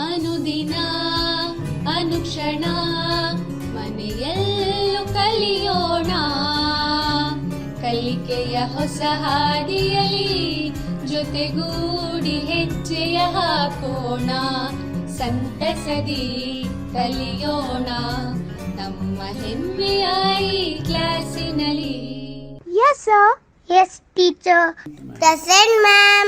ಅನುದಿನ ಅನುಕ್ಷಣ ಮನೆಯಲ್ಲೂ ಕಲಿಯೋಣ, ಕಲಿಕೆಯ ಹೊಸ ಹಾದಿಯಲಿ ಜೊತೆಗೂಡಿ ಹೆಜ್ಜೆಯ ಹಾಕೋಣ, ಸಂತಸದಿ ಕಲಿಯೋಣ ನಮ್ಮ ಹೆಮ್ಮೆಯ ಈ ಕ್ಲಾಸಿನಲ್ಲಿ. Yes sir. Yes teacher. Present ma'am.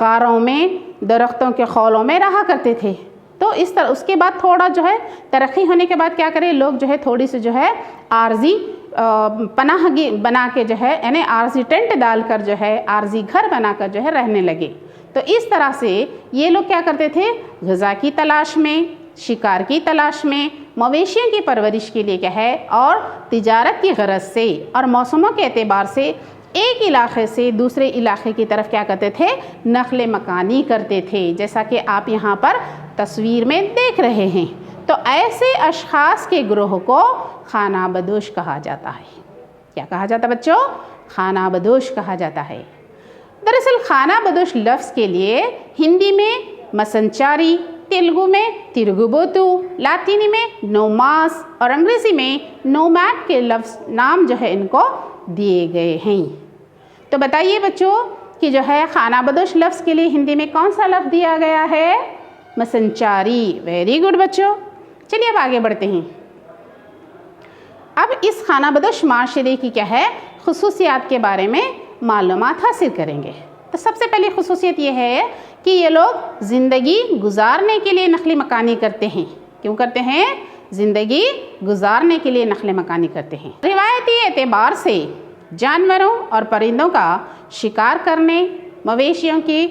غاروں میں درختوں کے خولوں میں رہا کرتے تھے. تو اس طرح اس کے بعد تھوڑا جو ہے ترقی ہونے کے بعد کیا کرے لوگ جو ہے تھوڑی سی جو ہے عارضی پناہ بنا کے جو ہے یعنی عارضی ٹینٹ ڈال کر جو ہے عارضی گھر بنا کر جو ہے رہنے لگے. تو اس طرح سے یہ لوگ کیا کرتے تھے غذا کی تلاش میں، شکار کی تلاش میں، مویشیوں کی پرورش کے لیے کیا ہے اور تجارت کی غرض سے اور موسموں کے اعتبار سے ایک علاقے سے دوسرے علاقے کی طرف کیا کرتے تھے نقل مکانی کرتے تھے، جیسا کہ آپ یہاں پر تصویر میں دیکھ رہے ہیں. تو ایسے اشخاص کے گروہ کو خانہ بدوش کہا جاتا ہے. کیا کہا جاتا ہے بچوں؟ خانہ بدوش کہا جاتا ہے. دراصل خانہ بدوش لفظ کے لیے ہندی میں مسنچاری، تیلگو میں ترگبوتو، لاطینی میں نوماس اور انگریزی میں نومیڈ کے لفظ نام جو ہے ان کو دیے گئے ہیں. تو بتائیے بچوں کہ جو ہے خانہ بدوش لفظ کے لیے ہندی میں کون سا لفظ دیا گیا ہے؟ مسنچاری. ویری گڈ بچوں. چلیے اب آگے بڑھتے ہیں. اب اس خانہ بدوش معاشرے کی کیا ہے خصوصیات کے بارے میں معلومات حاصل کریں گے. تو سب سے پہلی خصوصیت یہ ہے کہ یہ لوگ زندگی گزارنے کے لیے نقل مکانی کرتے ہیں. کیوں کرتے ہیں؟ زندگی گزارنے کے لیے نقل مکانی کرتے ہیں. روایتی اعتبار سے جانوروں اور پرندوں کا شکار کرنے، مویشیوں کی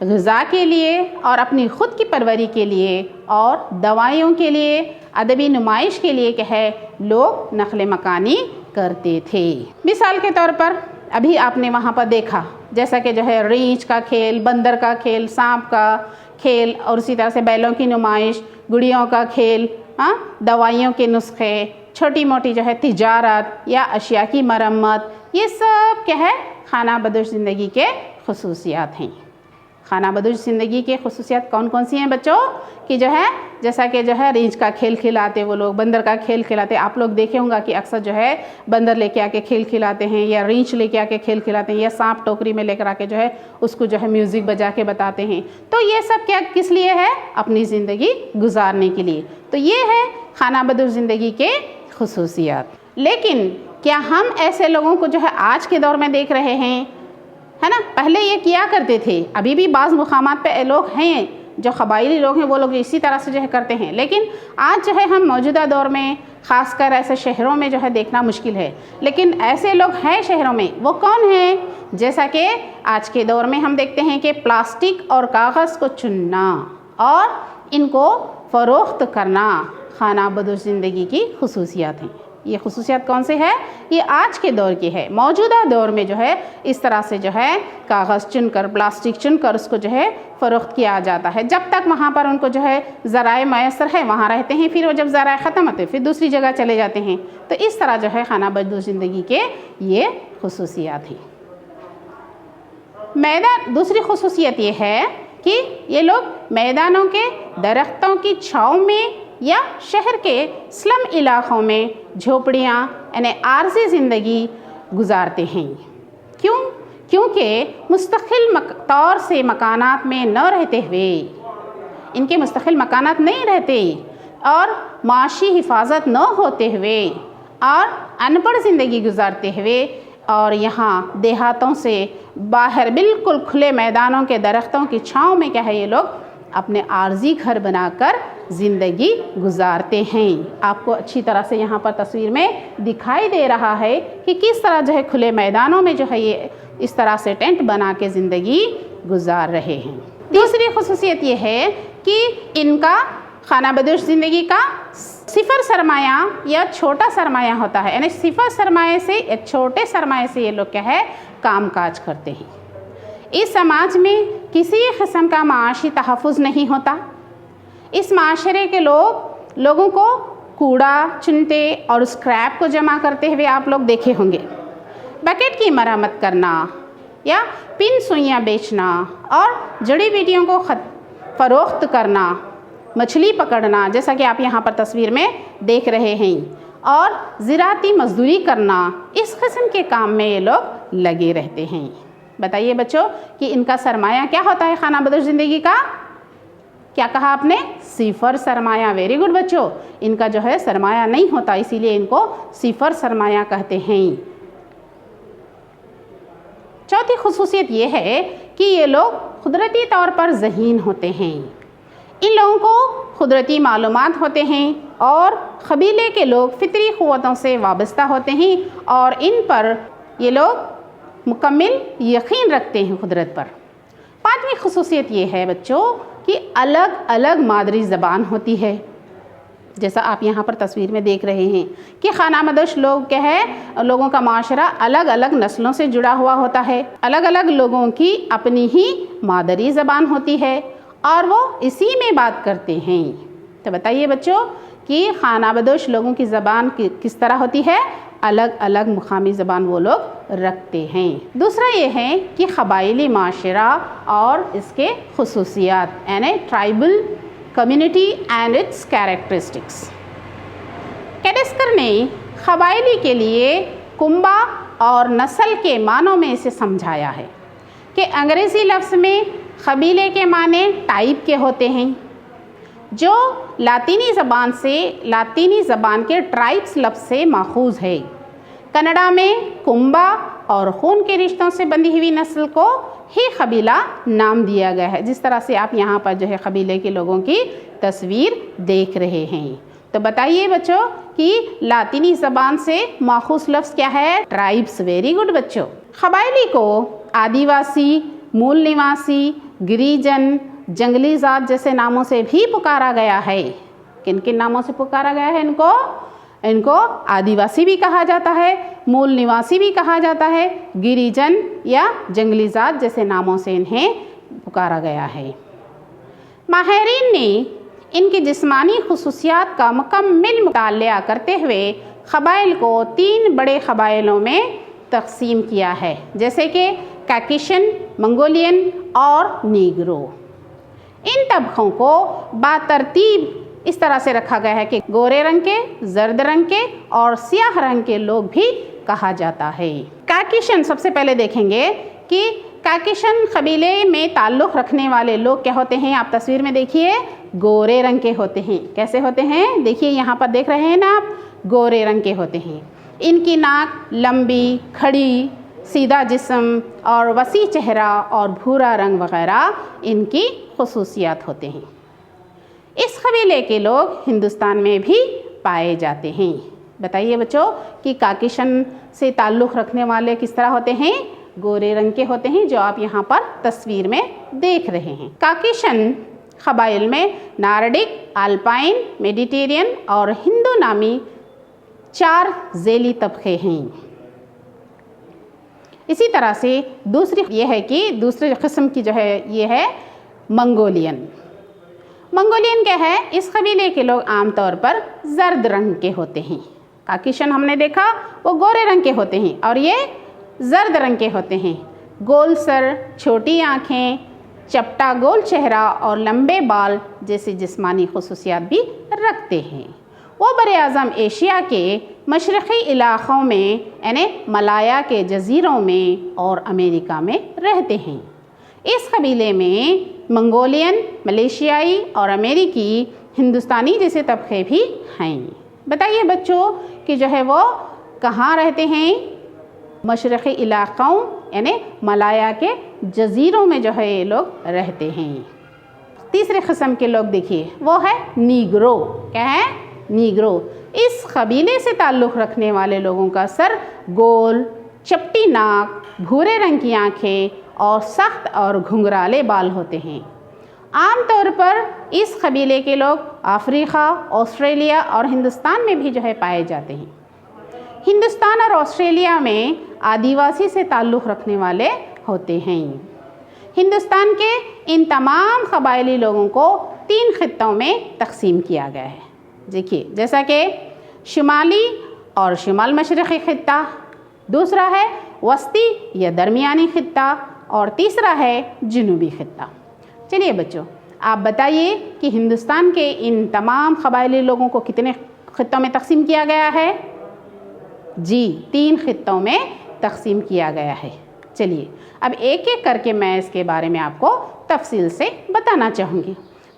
غذا کے لیے اور اپنی خود کی پروری کے لیے اور دوائیوں کے لیے، ادبی نمائش کے لیے کیا ہے لوگ نقل مکانی کرتے تھے. مثال کے طور پر ابھی آپ نے وہاں پر دیکھا جیسا کہ جو ہے ریچھ کا کھیل، بندر کا کھیل، سانپ کا کھیل اور اسی طرح سے بیلوں کی نمائش، گڑیوں کا کھیل، دوائیوں کے نسخے، چھوٹی موٹی جو ہے تجارت یا اشیاء کی مرمت، یہ سب کیا ہے خانہ بدوش زندگی کے خصوصیات ہیں. خانہ بدوش زندگی کے خصوصیات کون کون سی ہیں بچوں؟ کہ جو ہے جیسا کہ جو ہے ریچھ کا کھیل کھلاتے وہ لوگ، بندر کا کھیل کھلاتے. آپ لوگ دیکھے ہوں گا کہ اکثر جو ہے بندر لے کے آ کے کھیل کھلاتے ہیں یا ریچھ لے کے آ کے کھیل کھلاتے ہیں یا سانپ ٹوکری میں لے کر آ کے جو ہے اس کو جو ہے میوزک بجا کے بتاتے ہیں. تو یہ سب کیا کس لیے ہے؟ اپنی زندگی گزارنے کے لیے. تو یہ ہے خانہ بدوش زندگی کے خصوصیات. لیکن کیا ہم ایسے لوگوں کو جو ہے آج کے دور میں دیکھ رہے ہیں؟ ہے نا، پہلے یہ کیا کرتے تھے. ابھی بھی بعض مقامات پہ لوگ ہیں جو قبائلی لوگ ہیں وہ لوگ اسی طرح سے جو ہے کرتے ہیں. لیکن آج جو ہے ہم موجودہ دور میں خاص کر ایسے شہروں میں جو ہے دیکھنا مشکل ہے. لیکن ایسے لوگ ہیں شہروں میں. وہ کون ہیں؟ جیسا کہ آج کے دور میں ہم دیکھتے ہیں کہ پلاسٹک اور کاغذ کو چننا اور ان کو فروخت کرنا خانہ بدوش زندگی کی خصوصیات ہیں. یہ خصوصیات کون سے ہے؟ یہ آج کے دور کی ہے. موجودہ دور میں جو ہے اس طرح سے جو ہے کاغذ چن کر، پلاسٹک چن کر اس کو جو ہے فروخت کیا جاتا ہے. جب تک وہاں پر ان کو جو ہے ذرائع میسر ہے وہاں رہتے ہیں، پھر وہ جب ذرائع ختم ہوتے ہیں پھر دوسری جگہ چلے جاتے ہیں. تو اس طرح جو ہے خانہ بدوش زندگی کے یہ خصوصیات ہیں. دوسری خصوصیت یہ ہے کہ یہ لوگ میدانوں کے درختوں کی چھاؤں میں یا شہر کے سلم علاقوں میں جھوپڑیاں یعنی عارضی زندگی گزارتے ہیں. کیوں؟ کیونکہ مستقل طور سے مکانات میں نہ رہتے ہوئے، ان کے مستقل مکانات نہیں رہتے اور معاشی حفاظت نہ ہوتے ہوئے اور ان پڑھ زندگی گزارتے ہوئے اور یہاں دیہاتوں سے باہر بالکل کھلے میدانوں کے درختوں کی چھاؤں میں کیا ہے یہ لوگ اپنے عارضی گھر بنا کر زندگی گزارتے ہیں. آپ کو اچھی طرح سے یہاں پر تصویر میں دکھائی دے رہا ہے کہ کس طرح جو ہے کھلے میدانوں میں جو ہے یہ اس طرح سے ٹینٹ بنا کے زندگی گزار رہے ہیں. دوسری خصوصیت یہ ہے کہ ان کا خانہ بدوش زندگی کا صفر سرمایہ یا چھوٹا سرمایہ ہوتا ہے. یعنی صفر سرمایہ سے یا چھوٹے سرمایہ سے یہ لوگ کیا ہے کام کاج کرتے ہیں. اس سماج میں کسی قسم کا معاشی تحفظ نہیں ہوتا. اس معاشرے کے لوگوں کو کوڑا چنتے اور اسکریپ کو جمع کرتے ہوئے آپ لوگ دیکھے ہوں گے. بکیٹ کی مرمت کرنا یا پن سوئیاں بیچنا اور جڑی بوٹیوں کو فروخت کرنا، مچھلی پکڑنا جیسا کہ آپ یہاں پر تصویر میں دیکھ رہے ہیں، اور زراعتی مزدوری کرنا، اس قسم کے کام میں یہ لوگ لگے رہتے ہیں. بتائیے بچوں کہ ان کا سرمایہ کیا ہوتا ہے خانہ بدوش زندگی کا؟ کیا کہا آپ نے؟ صفر سرمایہ. ویری گڈ بچوں. ان کا جو ہے سرمایہ نہیں ہوتا، اسی لیے ان کو صفر سرمایہ کہتے ہیں. چوتھی خصوصیت یہ ہے کہ یہ لوگ قدرتی طور پر ذہین ہوتے ہیں، ان لوگوں کو قدرتی معلومات ہوتے ہیں اور قبیلے کے لوگ فطری قوتوں سے وابستہ ہوتے ہیں اور ان پر یہ لوگ مکمل یقین رکھتے ہیں قدرت پر۔ پانچویں خصوصیت یہ ہے بچوں کہ الگ الگ مادری زبان ہوتی ہے، جیسا آپ یہاں پر تصویر میں دیکھ رہے ہیں کہ خانہ بدوش لوگ کیا ہے، لوگوں کا معاشرہ الگ الگ نسلوں سے جڑا ہوا ہوتا ہے، الگ الگ لوگوں کی اپنی ہی مادری زبان ہوتی ہے اور وہ اسی میں بات کرتے ہیں۔ تو بتائیے بچوں کہ خانہ بدوش لوگوں کی زبان کس طرح ہوتی ہے؟ الگ الگ مقامی زبان وہ لوگ رکھتے ہیں۔ دوسرا یہ ہے کہ قبائلی معاشرہ اور اس کے خصوصیات، یعنی tribal community and its characteristics. کیڈسکر نے قبائلی کے لیے کنبہ اور نسل کے معنوں میں اسے سمجھایا ہے کہ انگریزی لفظ میں قبیلے کے معنی ٹائپ کے ہوتے ہیں جو لاطینی زبان کے ٹرائبس لفظ سے ماخوذ ہے۔ کنڈا میں کنبہ اور خون کے رشتوں سے بندھی ہوئی نسل کو ہی قبیلہ نام دیا گیا ہے، جس طرح سے آپ یہاں پر جو ہے قبیلے کے لوگوں کی تصویر دیکھ رہے ہیں۔ تو بتائیے بچوں کہ لاطینی زبان سے ماخوذ لفظ کیا ہے؟ ٹرائبس۔ ویری گڈ بچوں۔ قبائلی کو آدیواسی، مول نواسی، گریجن، جنگلی ذات جیسے ناموں سے بھی پکارا گیا ہے۔ کن کن ناموں سے پکارا گیا ہے ان کو آدیواسی بھی کہا جاتا ہے، مول نواسی بھی کہا جاتا ہے، گریجن یا جنگلی ذات جیسے ناموں سے انہیں پکارا گیا ہے۔ ماہرین نے ان کی جسمانی خصوصیات کا مکمل مطالعہ کرتے ہوئے قبائل کو 3 بڑے قبائلوں میں تقسیم کیا ہے، جیسے کہ کاکیشن، منگولین اور نیگرو۔ ان طبقوں کو بترتیب اس طرح سے رکھا گیا ہے کہ گورے رنگ کے، زرد رنگ کے اور سیاہ رنگ کے لوگ بھی کہا جاتا ہے۔ کاکیشن سب سے پہلے دیکھیں گے کہ کاکیشن قبیلے میں تعلق رکھنے والے لوگ کیا ہوتے ہیں؟ آپ تصویر میں دیکھیے، گورے رنگ کے ہوتے ہیں۔ کیسے ہوتے ہیں؟ دیکھیے یہاں پر دیکھ رہے ہیں نا آپ، گورے رنگ کے ہوتے ہیں۔ ان کی ناک لمبی، کھڑی، سیدھا جسم اور وسیع چہرہ اور بھورا رنگ وغیرہ ان کی خصوصیات ہوتے ہیں۔ اس قبیلے کے لوگ ہندوستان میں بھی پائے جاتے ہیں۔ بتائیے بچوں کہ کاکیشن سے تعلق رکھنے والے کس طرح ہوتے ہیں؟ گورے رنگ کے ہوتے ہیں، جو آپ یہاں پر تصویر میں دیکھ رہے ہیں۔ کاکیشن قبائل میں نارڈک، الپائن، میڈیٹیرین اور ہندو نامی 4 ذیلی طبقے ہیں۔ اسی طرح سے دوسری قسم کی جو ہے یہ ہے منگولین۔ منگولین کیا ہے؟ اس قبیلے کے لوگ عام طور پر زرد رنگ کے ہوتے ہیں۔ کاکیشن ہم نے دیکھا وہ گورے رنگ کے ہوتے ہیں اور یہ زرد رنگ کے ہوتے ہیں۔ گول سر، چھوٹی آنکھیں، چپٹا گول چہرہ اور لمبے بال جیسی جسمانی خصوصیات بھی رکھتے ہیں۔ وہ براعظم ایشیا کے مشرقی علاقوں میں یعنی ملایا کے جزیروں میں اور امریکہ میں رہتے ہیں۔ اس قبیلے میں منگولین، ملیشیائی اور امریکی ہندوستانی جیسے طبقے بھی ہیں۔ بتائیے بچوں کہ جو ہے وہ کہاں رہتے ہیں؟ مشرقی علاقوں یعنی ملایا کے جزیروں میں جو ہے یہ لوگ رہتے ہیں۔ تیسرے قسم کے لوگ دیکھیے وہ ہے نیگرو۔ کیا ہے؟ نیگرو۔ اس قبیلے سے تعلق رکھنے والے لوگوں کا سر گول، چپٹی ناک، بھورے رنگ کی آنکھیں اور سخت اور گھنگرالے بال ہوتے ہیں۔ عام طور پر اس قبیلے کے لوگ افریقہ، آسٹریلیا اور ہندوستان میں بھی جو ہے پائے جاتے ہیں۔ ہندوستان اور آسٹریلیا میں آدیواسی سے تعلق رکھنے والے ہوتے ہیں۔ ہندوستان کے ان تمام قبائلی لوگوں کو 3 خطوں میں تقسیم کیا گیا ہے۔ دیکھیے جیسا کہ شمالی اور شمال مشرقی خطہ، دوسرا ہے وسطی یا درمیانی خطہ اور تیسرا ہے جنوبی خطہ۔ چلیے بچوں آپ بتائیے کہ ہندوستان کے ان تمام قبائلی لوگوں کو کتنے خطوں میں تقسیم کیا گیا ہے؟ جی 3 خطوں میں تقسیم کیا گیا ہے۔ چلیے اب ایک ایک کر کے میں اس کے بارے میں آپ کو تفصیل سے بتانا چاہوں گی۔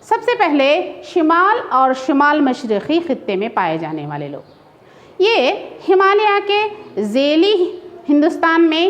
سب سے پہلے شمال اور شمال مشرقی خطے میں پائے جانے والے لوگ، یہ ہمالیہ کے ذیلی ہندوستان میں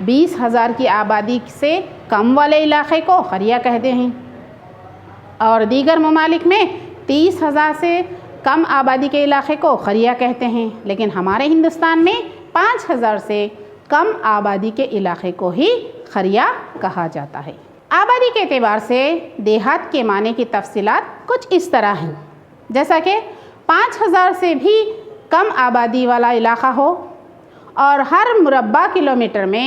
20,000 کی آبادی سے کم والے علاقے کو قریہ کہتے ہیں، اور دیگر ممالک میں 30,000 سے کم آبادی کے علاقے کو قریہ کہتے ہیں، لیکن ہمارے ہندوستان میں 5,000 سے کم آبادی کے علاقے کو ہی قریہ کہا جاتا ہے۔ آبادی کے اعتبار سے دیہات کے معنی کی تفصیلات کچھ اس طرح ہیں، جیسا کہ 5,000 سے بھی کم آبادی والا علاقہ ہو اور ہر مربع کلومیٹر میں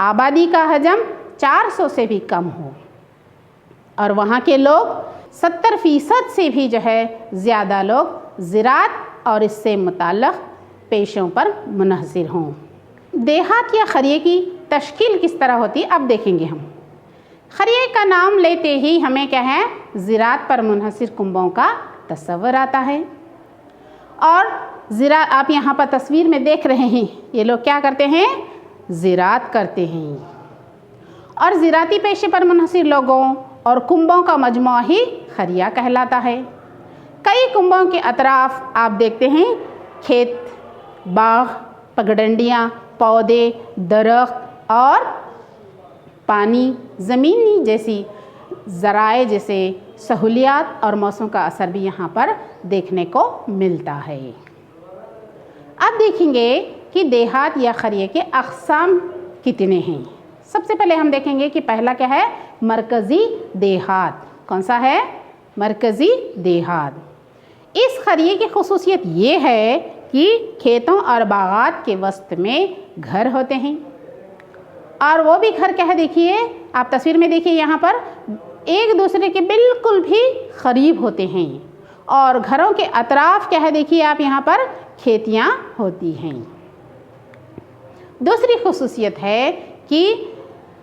آبادی کا حجم 400 سے بھی کم ہو، اور وہاں کے لوگ 70% سے بھی زیادہ لوگ زراعت اور اس سے متعلق پیشوں پر منحصر ہوں۔ دیہات یا قریے کی تشکیل کس طرح ہوتی اب دیکھیں گے ہم۔ قریے کا نام لیتے ہی ہمیں کیا ہے، زراعت پر منحصر کنبوں کا تصور آتا ہے، اور زراعت آپ یہاں پر تصویر میں دیکھ رہے ہیں، یہ لوگ کیا کرتے ہیں، زراعت کرتے ہیں، اور زراعتی پیشے پر منحصر لوگوں اور کنبوں کا مجموعہ ہی قریہ کہلاتا ہے۔ کئی کنبوں کے اطراف آپ دیکھتے ہیں کھیت، باغ، پگڈنڈیاں، پودے، درخت اور پانی، زمینی جیسی ذرائع جیسے سہولیات اور موسم کا اثر بھی یہاں پر دیکھنے کو ملتا ہے۔ اب دیکھیں گے کہ دیہات یا قریے کے اقسام کتنے ہیں۔ سب سے پہلے ہم دیکھیں گے کہ پہلا کیا ہے، مرکزی دیہات۔ کون سا ہے، مرکزی دیہات۔ اس قریے کی خصوصیت یہ ہے کہ کھیتوں اور باغات کے وسط میں گھر ہوتے ہیں، اور وہ بھی گھر کیا ہے، دیکھیے آپ تصویر میں دیکھیے یہاں پر ایک دوسرے کے بالکل بھی قریب ہوتے ہیں، اور گھروں کے اطراف کیا ہے، دیکھیے آپ یہاں پر کھیتیاں ہوتی ہیں۔ دوسری خصوصیت ہے کہ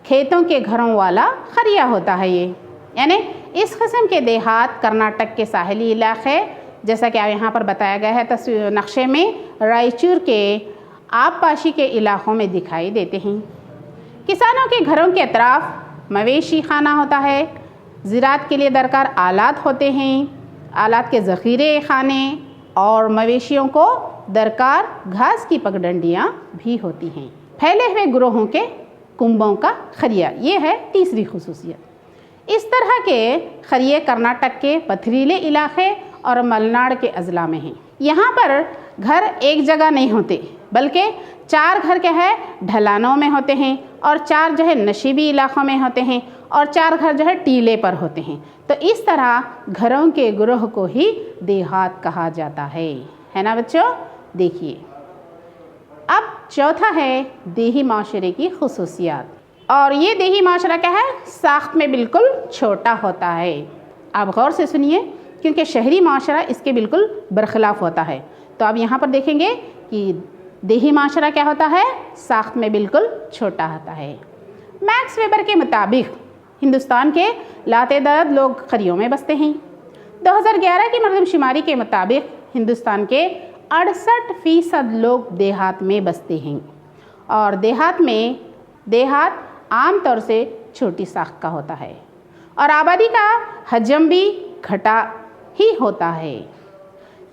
کھیتوں کے گھروں والا قریہ ہوتا ہے یہ، یعنی اس قسم کے دیہات کرناٹک کے ساحلی علاقے، جیسا کہ یہاں پر بتایا گیا ہے تصویر نقشے میں، رائچور کے آب پاشی کے علاقوں میں دکھائی دیتے ہیں۔ کسانوں کے گھروں کے اطراف مویشی خانہ ہوتا ہے، زراعت کے لیے درکار آلات ہوتے ہیں، آلات کے ذخیرے خانے، اور مویشیوں کو درکار گھاس کی پگڈنڈیاں بھی ہوتی ہیں۔ پھیلے ہوئے گروہوں کے کنبوں کا قریہ، یہ ہے تیسری خصوصیت۔ اس طرح کے قریے کرناٹک کے پتھریلے علاقے اور ملناڈ کے اضلاع میں ہیں۔ یہاں پر گھر ایک جگہ نہیں ہوتے، بلکہ 4 گھر کیا ہے، ڈھلانوں میں ہوتے ہیں، اور 4 نشیبی علاقوں میں ہوتے ہیں، اور 4 گھر ٹیلے پر ہوتے ہیں۔ تو اس طرح گھروں کے گروہ کو ہی دیہات کہا جاتا ہے نا بچوں؟ دیکھیے اب چوتھا ہے دیہی معاشرے کی خصوصیات، اور یہ دیہی معاشرہ کیا ہے، ساخت میں بالکل چھوٹا ہوتا ہے۔ آپ غور سے سنیے، کیونکہ شہری معاشرہ اس کے بالکل برخلاف ہوتا ہے۔ تو آپ یہاں پر دیکھیں گے کہ دیہی معاشرہ کیا ہوتا ہے، ساخت میں بالکل چھوٹا ہوتا ہے۔ میکس ویبر کے مطابق ہندوستان کے لاتعداد لوگ قریوں میں بستے ہیں۔ 2011 کی مردم شماری کے مطابق ہندوستان کے 68% لوگ دیہات میں بستے ہیں، اور دیہات عام طور سے چھوٹی ساخت کا ہوتا ہے، اور آبادی کا حجم بھی گھٹا ہی ہوتا ہے۔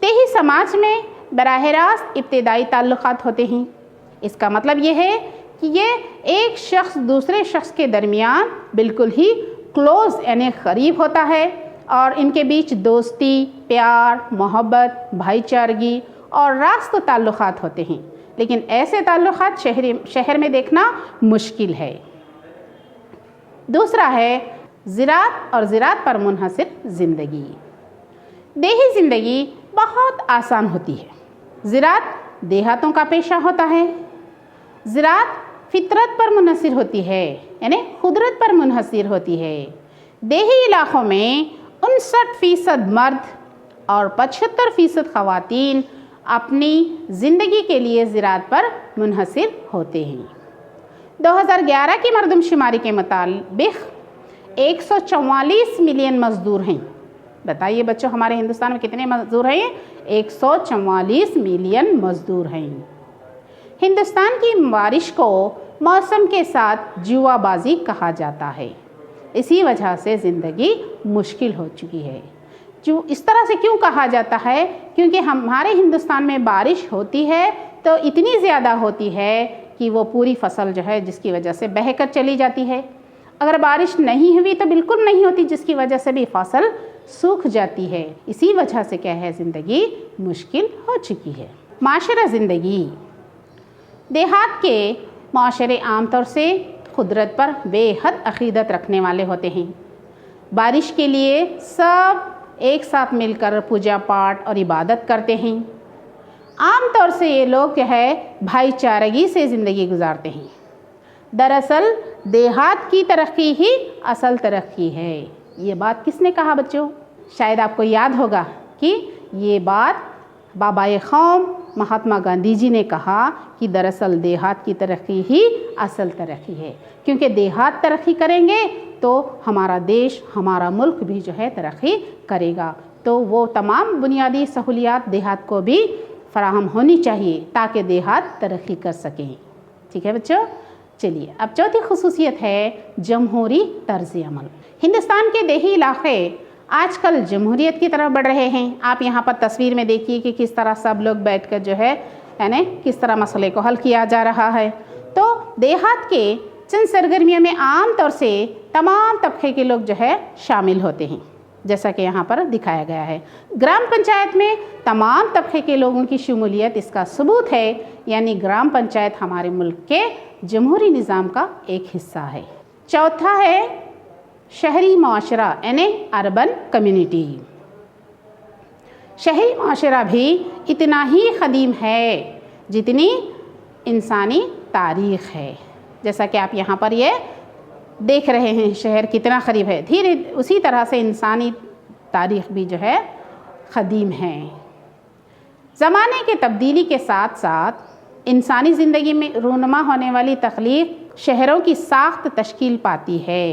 دیہی سماج میں براہ راست ابتدائی تعلقات ہوتے ہیں۔ اس کا مطلب یہ ہے کہ یہ ایک شخص دوسرے شخص کے درمیان بالکل ہی کلوز یعنی قریب ہوتا ہے، اور ان کے بیچ دوستی، پیار، محبت، بھائی چارگی اور راست تعلقات ہوتے ہیں، لیکن ایسے تعلقات شہر میں دیکھنا مشکل ہے۔ دوسرا ہے زراعت اور زراعت پر منحصر زندگی۔ دیہی زندگی بہت آسان ہوتی ہے۔ زراعت دیہاتوں کا پیشہ ہوتا ہے۔ زراعت فطرت پر منحصر ہوتی ہے، یعنی قدرت پر منحصر ہوتی ہے۔ دیہی علاقوں میں 59% مرد اور 75% خواتین اپنی زندگی کے لیے زراعت پر منحصر ہوتے ہیں۔ 2011 کی مردم شماری کے مطابق 144 ملین مزدور ہیں۔ بتائیے بچوں، ہمارے ہندوستان میں کتنے مزدور ہیں؟ 144 ملین مزدور ہیں۔ ہندوستان کی بارش کو موسم کے ساتھ جوا بازی کہا جاتا ہے، اسی وجہ سے زندگی مشکل ہو چکی ہے۔ جو اس طرح سے کیوں کہا جاتا ہے؟ کیونکہ ہمارے ہندوستان میں بارش ہوتی ہے تو اتنی زیادہ ہوتی ہے کہ وہ پوری فصل جو ہے جس کی وجہ سے بہہ کر چلی جاتی ہے، اگر بارش نہیں ہوئی تو بالکل نہیں ہوتی، جس کی وجہ سے بھی فصل سوکھ جاتی ہے۔ اسی وجہ سے کیا ہے، زندگی مشکل ہو چکی ہے۔ معاشرہ زندگی، دیہات کے معاشرے عام طور سے قدرت پر بے حد عقیدت رکھنے والے ہوتے ہیں۔ بارش کے لیے سب ایک ساتھ مل کر پوجا پاٹ اور عبادت کرتے ہیں۔ عام طور سے یہ لوگ جو ہے بھائی چارگی سے زندگی گزارتے ہیں۔ دراصل دیہات کی ترقی ہی اصل ترقی ہے۔ یہ بات کس نے کہا بچوں؟ شاید آپ کو یاد ہوگا کہ یہ بات بابائے قوم مہاتما گاندھی جی نے کہا کہ دراصل دیہات کی ترقی ہی اصل ترقی ہے، کیونکہ دیہات ترقی کریں گے تو ہمارا دیش، ہمارا ملک بھی جو ہے ترقی کرے گا۔ تو وہ تمام بنیادی سہولیات دیہات کو بھی فراہم ہونی چاہیے تاکہ دیہات ترقی کر سکیں۔ ٹھیک ہے بچوں؟ چلیے اب چوتھی خصوصیت ہے جمہوری طرز عمل۔ ہندوستان کے دیہی علاقے آج کل جمہوریت کی طرف بڑھ رہے ہیں۔ آپ یہاں پر تصویر میں دیکھیے کہ کس طرح سب لوگ بیٹھ کر جو ہے یعنی کس طرح مسئلے کو حل کیا جا رہا ہے۔ تو دیہات کے چند سرگرمیوں میں عام طور سے تمام طبقے کے لوگ جو ہے شامل ہوتے ہیں، جیسا کہ یہاں پر دکھایا گیا ہے۔ گرام پنچایت میں تمام طبقے کے لوگوں کی شمولیت اس کا ثبوت ہے، یعنی گرام پنچایت ہمارے ملک کے جمہوری نظام کا ایک حصہ ہے۔ چوتھا ہے شہری معاشرہ یعنی اربن کمیونٹی۔ شہری معاشرہ بھی اتنا ہی قدیم ہے جتنی انسانی تاریخ ہے۔ جیسا کہ آپ یہاں پر یہ دیکھ رہے ہیں شہر کتنا قریب ہے، دھیرے اسی طرح سے انسانی تاریخ بھی جو ہے قدیم ہے۔ زمانے کے تبدیلی کے ساتھ ساتھ انسانی زندگی میں رونما ہونے والی تخلیق شہروں کی ساخت تشکیل پاتی ہے،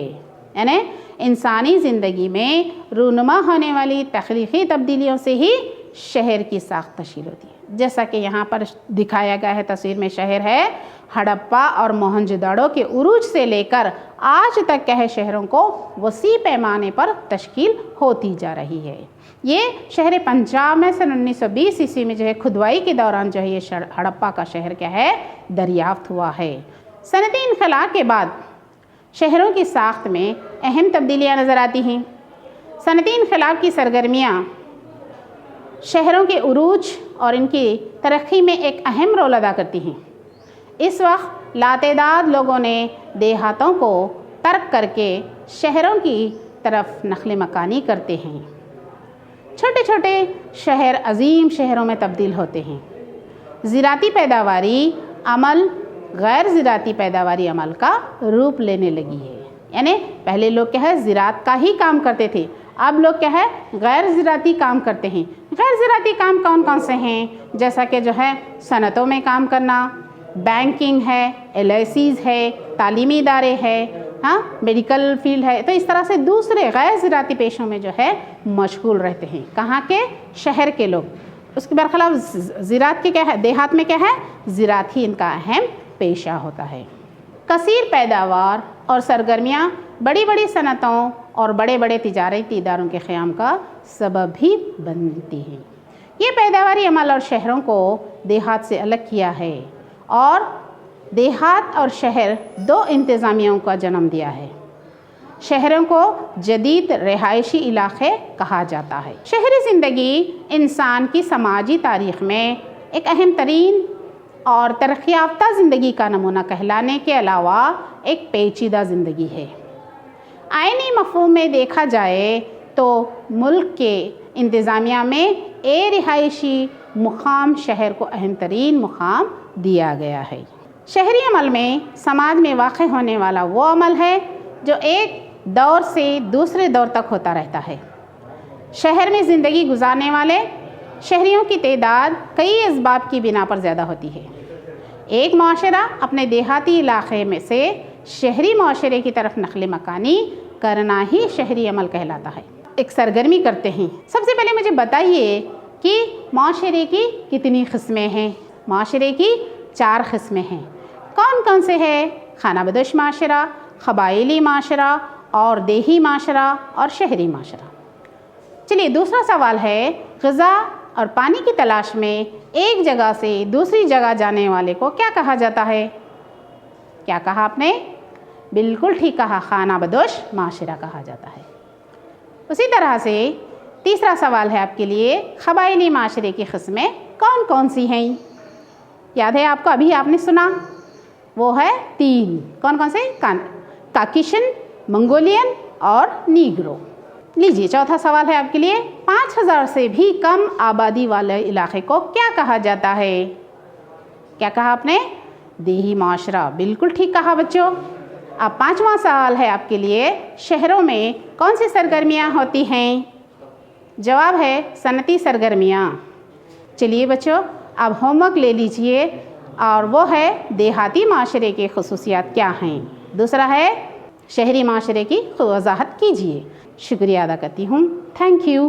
یعنی انسانی زندگی میں رونما ہونے والی تخلیقی تبدیلیوں سے ہی شہر کی ساخت تشکیل ہوتی ہے۔ جیسا کہ یہاں پر دکھایا گیا ہے تصویر میں شہر ہے، ہڑپا اور موہنجودڑو کے عروج سے لے کر آج تک کیا ہے شہروں کو وسیع پیمانے پر تشکیل ہوتی جا رہی ہے۔ یہ شہر پنجاب میں سن 1920 عیسوی میں جو ہے کھدوائی کے دوران جو ہے یہ ہڑپا کا شہر کیا ہے دریافت ہوا ہے۔ صنعتی انقلاب کے بعد شہروں کی ساخت میں اہم تبدیلیاں نظر آتی ہیں۔ صنعتی انقلاب کی سرگرمیاں شہروں کے عروج اور ان کی ترقی میں ایک اہم رول ادا کرتی ہیں۔ اس وقت لاتعداد لوگوں نے دیہاتوں کو ترک کر کے شہروں کی طرف نقل مکانی کرتے ہیں۔ چھوٹے چھوٹے شہر عظیم شہروں میں تبدیل ہوتے ہیں۔ زراعتی پیداواری عمل غیر زراعتی پیداواری عمل کا روپ لینے لگی ہے، یعنی پہلے لوگ کیا ہے زراعت کا ہی کام کرتے تھے، اب لوگ کیا ہے غیر زراعتی کام کرتے ہیں۔ غیر زراعتی کام کون کون سے ہیں؟ جیسا کہ جو ہے صنعتوں میں کام کرنا، بینکنگ ہے، LICs ہے، تعلیمی ادارے ہے، میڈیکل فیلڈ ہے، تو اس طرح سے دوسرے غیر زراعتی پیشوں میں جو ہے مشغول رہتے ہیں۔ کہاں کے؟ شہر کے لوگ۔ اس کے برخلاف زراعت کے کیا ہے، دیہات میں کیا ہے زراعت ہی ان کا اہم پیشہ ہوتا ہے۔ کثیر پیداوار اور سرگرمیاں بڑی بڑی صنعتوں اور بڑے بڑے تجارتی اداروں کے قیام کا سبب بھی بنتی ہیں۔ یہ پیداواری عمل اور شہروں کو دیہات سے الگ کیا ہے اور دیہات اور شہر دو انتظامیوں کا جنم دیا ہے۔ شہروں کو جدید رہائشی علاقے کہا جاتا ہے۔ شہری زندگی انسان کی سماجی تاریخ میں ایک اہم ترین اور ترقی یافتہ زندگی کا نمونہ کہلانے کے علاوہ ایک پیچیدہ زندگی ہے۔ آئینی مفہوم میں دیکھا جائے تو ملک کے انتظامیہ میں رہائشی مقام شہر کو اہم ترین مقام دیا گیا ہے۔ شہری عمل میں سماج میں واقع ہونے والا وہ عمل ہے جو ایک دور سے دوسرے دور تک ہوتا رہتا ہے۔ شہر میں زندگی گزارنے والے شہریوں کی تعداد کئی اسباب کی بنا پر زیادہ ہوتی ہے۔ ایک معاشرہ اپنے دیہاتی علاقے میں سے شہری معاشرے کی طرف نقل مکانی کرنا ہی شہری عمل کہلاتا ہے۔ ایک سرگرمی کرتے ہیں۔ سب سے پہلے مجھے بتائیے کہ معاشرے کی کتنی قسمیں ہیں؟ معاشرے کی 4 قسمیں ہیں۔ کون کون سے ہیں؟ خانہ بدوش معاشرہ، قبائلی معاشرہ اور دیہی معاشرہ اور شہری معاشرہ۔ چلیے دوسرا سوال ہے، غذا اور پانی کی تلاش میں ایک جگہ سے دوسری جگہ جانے والے کو کیا کہا جاتا ہے؟ کیا کہا آپ نے؟ بالکل ٹھیک کہا، خانہ بدوش معاشرہ کہا جاتا ہے۔ اسی طرح سے تیسرا سوال ہے آپ کے لیے، قبائلی معاشرے کی قسمیں کون کون سی ہیں؟ یاد ہے آپ کو؟ ابھی آپ نے سنا، وہ ہے 3۔ کون کون سے؟ کاکیشن، منگولین اور نیگرو۔ لیجیے چوتھا سوال ہے آپ کے لیے، 5000 سے بھی کم آبادی والے علاقے کو کیا کہا جاتا ہے؟ کیا کہا آپ نے؟ دیہی معاشرہ۔ بالکل ٹھیک کہا بچوں۔ اب 5واں سوال ہے آپ کے لیے، شہروں میں کون سی سرگرمیاں ہوتی ہیں؟ جواب ہے صنعتی سرگرمیاں۔ چلیے بچوں، اب ہوم ورک لے لیجئے، اور وہ ہے دیہاتی معاشرے کی خصوصیات کیا ہیں، دوسرا ہے شہری معاشرے کی وضاحت کیجیے۔ شکریہ ادا کرتی ہوں، تھینک یو۔